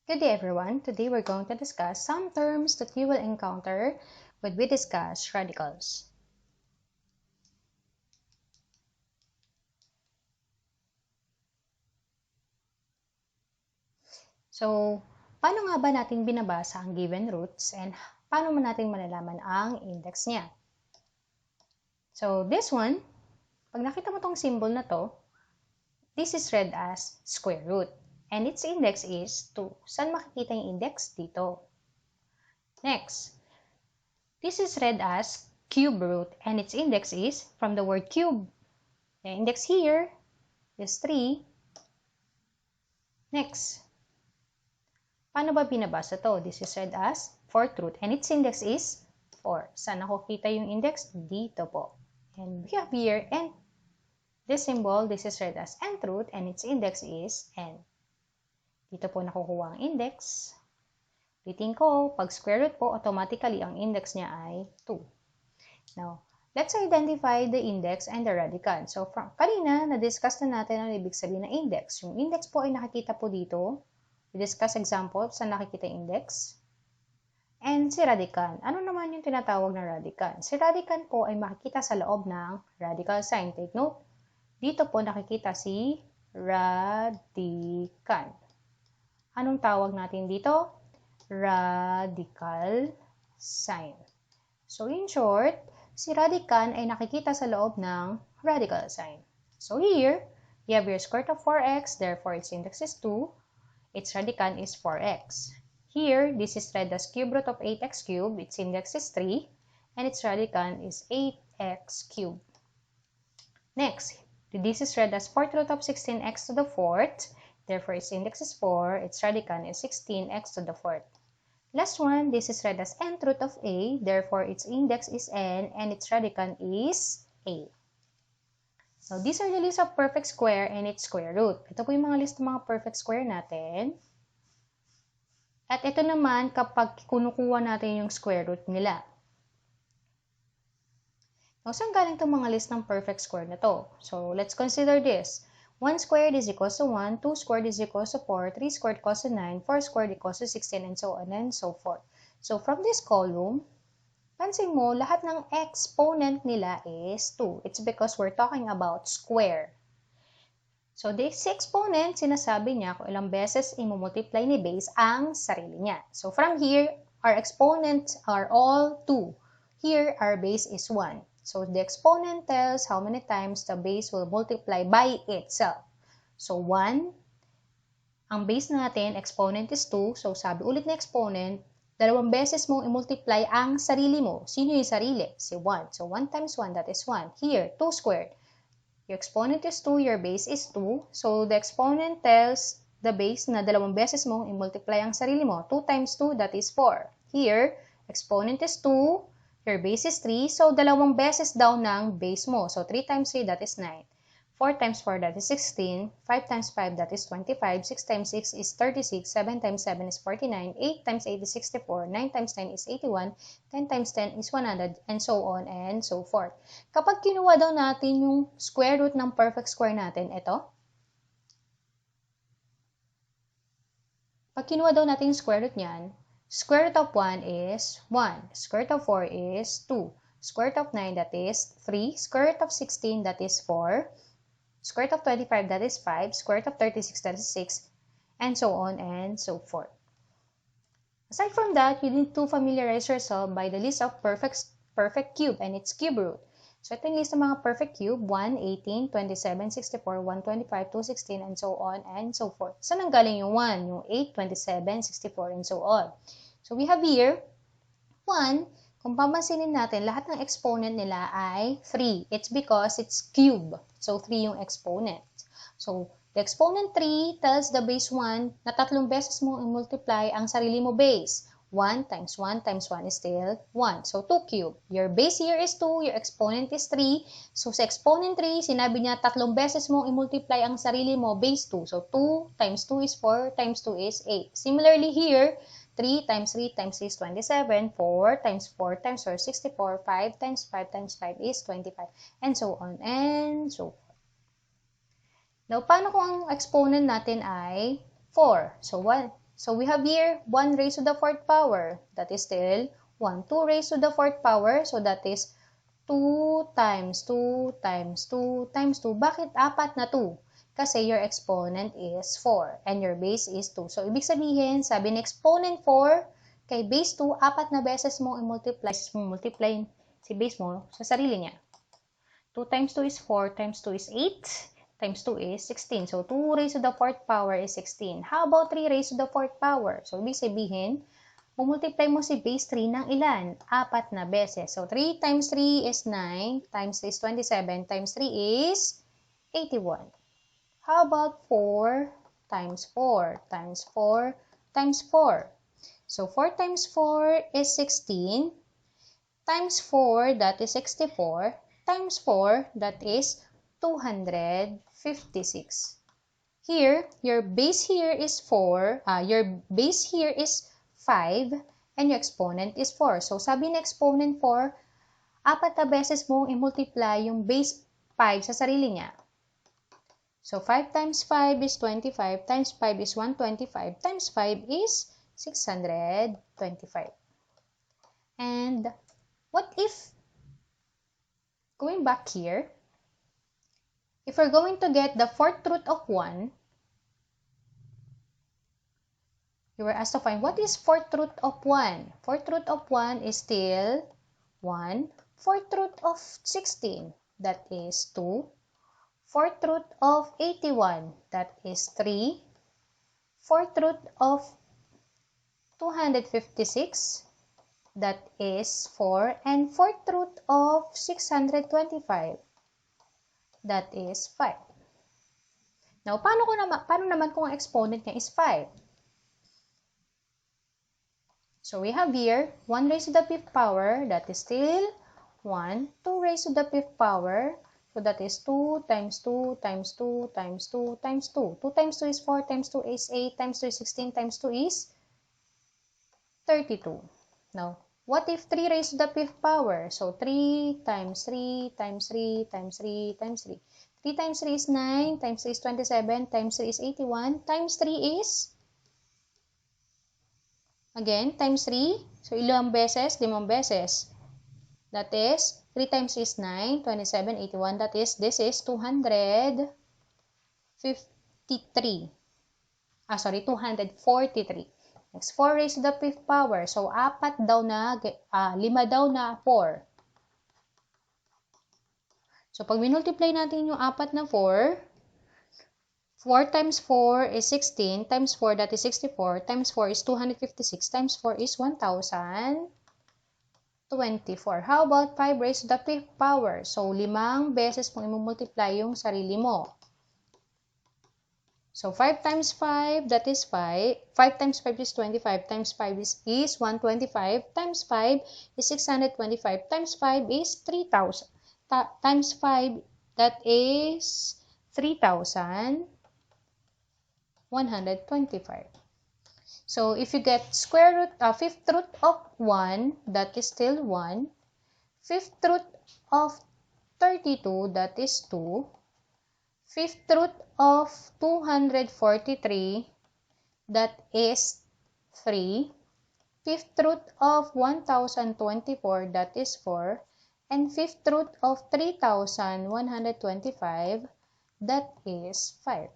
Good day everyone. Today we're going to discuss some terms that you will encounter when we discuss radicals. So, paano nga ba natin binabasa ang given roots and paano mo natin malalaman ang index niya? So, this one, pag nakita mo tong symbol na to, this is read as square root and its index is 2. Saan makikita yung index? Dito. Next, this is read as cube root and its index is from the word cube. The index here is 3. Next, paano ba binabasa to? This is read as fourth root and its index is 4. Saan nakikita yung index? Dito po. And we have here n. This symbol, this is read as nth root and its index is n. Dito po nakukuha ang index. Ulitin ko, pag square root po, automatically ang index niya ay 2. Now, let's identify the index and the radicand. So, kanina, na-discuss na natin ang ibig sabihin ng index. Yung index po ay nakikita po dito. We discuss example saan nakikita yung index. And si radicand. Ano naman yung tinatawag na radicand? Si radicand po ay makikita sa loob ng radical sign. Take note, dito po nakikita si radicand. Anong tawag natin dito? Radical sign. So in short, si radicand ay nakikita sa loob ng radical sign. So here, you have your square root of 4x, therefore its index is 2. Its radicand is 4x. Here, this is read as cube root of 8x cubed, its index is 3, and its radicand is 8x cubed. Next, this is read as fourth root of 16x to the fourth, therefore its index is 4, its radicand is 16x to the fourth. Last one, this is read as nth root of a, therefore its index is n, and its radicand is a. So, these are the list of perfect square and its square root. Ito po yung mga list ng mga perfect square natin. At ito naman kapag kinukuha natin yung square root nila. Now, saan galing itong mga list ng perfect square na to? So, let's consider this. 1 squared is equals to 1, 2 squared is equals to 4, 3 squared equals to 9, 4 squared equals to 16, and so on and so forth. So, from this column, pansin mo, lahat ng exponent nila is 2. It's because we're talking about square. So, this exponent, sinasabi niya kung ilang beses i-multiply ni base ang sarili niya. So, from here, our exponents are all 2. Here, our base is 1. So, the exponent tells how many times the base will multiply by itself. So, 1. Ang base natin, exponent is 2. So, sabi ulit na exponent, dalawang beses mong i-multiply ang sarili mo. Sino yung sarili? Si 1. So, 1 times 1, that is 1. Here, 2 squared. Your exponent is 2, your base is 2. So, the exponent tells the base na dalawang beses mong i-multiply ang sarili mo. 2 times 2, that is 4. Here, exponent is 2, your base is 3. So, dalawang beses daw ng base mo. So, 3 times 3, that is 9. 4 times 4, that is 16. 5 times 5, that is 25. 6 times 6 is 36. 7 times 7 is 49. 8 times 8 is 64. 9 times 10 is 81. 10 times 10 is 100, and so on and so forth. Kapag kinuha daw natin yung square root ng perfect square natin, ito. Pag kinuha daw natin yung square root niyan, square root of 1 is 1. Square root of 4 is 2. Square root of 9, that is 3. Square root of 16, that is 4. Square root of 25, that is 5. Square root of 36, that is 6. And so on and so forth. Aside from that, you need to familiarize yourself by the list of perfect cube and its cube root. So, ito yung list ng mga perfect cube, 1, 18, 27, 64, 125, 216, and so on and so forth. Saan ang galing yung 1? Yung 8, 27, 64, and so on. So, we have here, 1, kung papansinin natin, lahat ng exponent nila ay 3. It's because it's cube. So, 3 yung exponent. So, the exponent 3 tells the base 1 na tatlong beses mo i-multiply ang sarili mo base. 1 times 1 times 1 is still 1. So, 2 cube. Your base here is 2, your exponent is 3. So, sa exponent 3, sinabi niya tatlong beses mo i-multiply ang sarili mo base 2. So, 2 times 2 is 4 times 2 is 8. Similarly here, 3 times 3 times 6 is 27. 4 times 4 times 4 is 64. 5 times 5 times 5 is 25. And so on and so forth. Now, paano kung ang exponent natin ay 4? So, 1. So we have here 1 raised to the 4th power. That is still 1. 2 raised to the 4th power. So that is 2 times 2 times 2 times 2. Bakit apat na 2? Kasi your exponent is 4 and your base is 2. So ibig sabihin, sabi ni exponent 4, kay base 2, apat na beses mo i-multiply si base mo sa sarili niya. 2 times 2 is 4, times 2 is 8, times 2 is 16. So 2 raised to the 4th power is 16. How about 3 raised to the 4th power? So ibig sabihin, multiply mo si base 3 ng ilan? Apat na beses. So 3 times 3 is 9, times 3 is 27, times 3 is 81. How about 4 times 4 times 4 times 4? So 4 times 4 is 16, times 4, that is 64, times 4, that is 256. Here, your base here is 4, your base here is 5, and your exponent is 4. So sabi ng exponent 4, apat na beses mong i-multiply yung base 5 sa sarili niya. So 5 times 5 is 25, times 5 is 125, times 5 is 625. And what if, going back here, if we're going to get the 4th root of 1, you were asked to find what is 4th root of 1. 4th root of 1 is still 1. 4th root of 16, that is 2. 4th root of 81, that is 3. 4th root of 256, that is 4. And 4th root of 625, that is 5. Now, paano naman kung ang exponent niya is 5? So we have here 1 raised to the 5th power, that is still 1. 2 raised to the 5th power, so that is 2 times 2 times 2 times 2 times 2. 2 times 2 is 4, times 2 is 8, times 2 is 16, times 2 is 32. Now, what if 3 raised to the 5th power? So 3 times 3 times 3 times 3 times 3. 3 times 3 is 9, times 3 is 27, times 3 is 81, times 3 is, again, times 3. So ilang beses? 5 beses. That is, 3 times 3 is 9, 27, 81. That is, this is 253. 243. Next, 4 raised to the 5th power. So, 5 daw na 4. So, pag minultiply natin yung 4 na 4, 4 times 4 is 16, times 4, that is 64, times 4 is 256, times 4 is 1,024. How about 5 raised to the 5th power? So, 5 beses mong i-multiply yung sarili mo. So, 5 times 5, that is 5. 5 times 5 is 25, times 5 is 125, times 5 is 625, times 5 is 3,000. Times 5, that is 3,125. So, if you get square root, 5th root of 1, that is still 1. 5th root of 32, that is 2. 5th root of 243, that is 3. 5th root of 1,024, that is 4. And 5th root of 3,125, that is 5.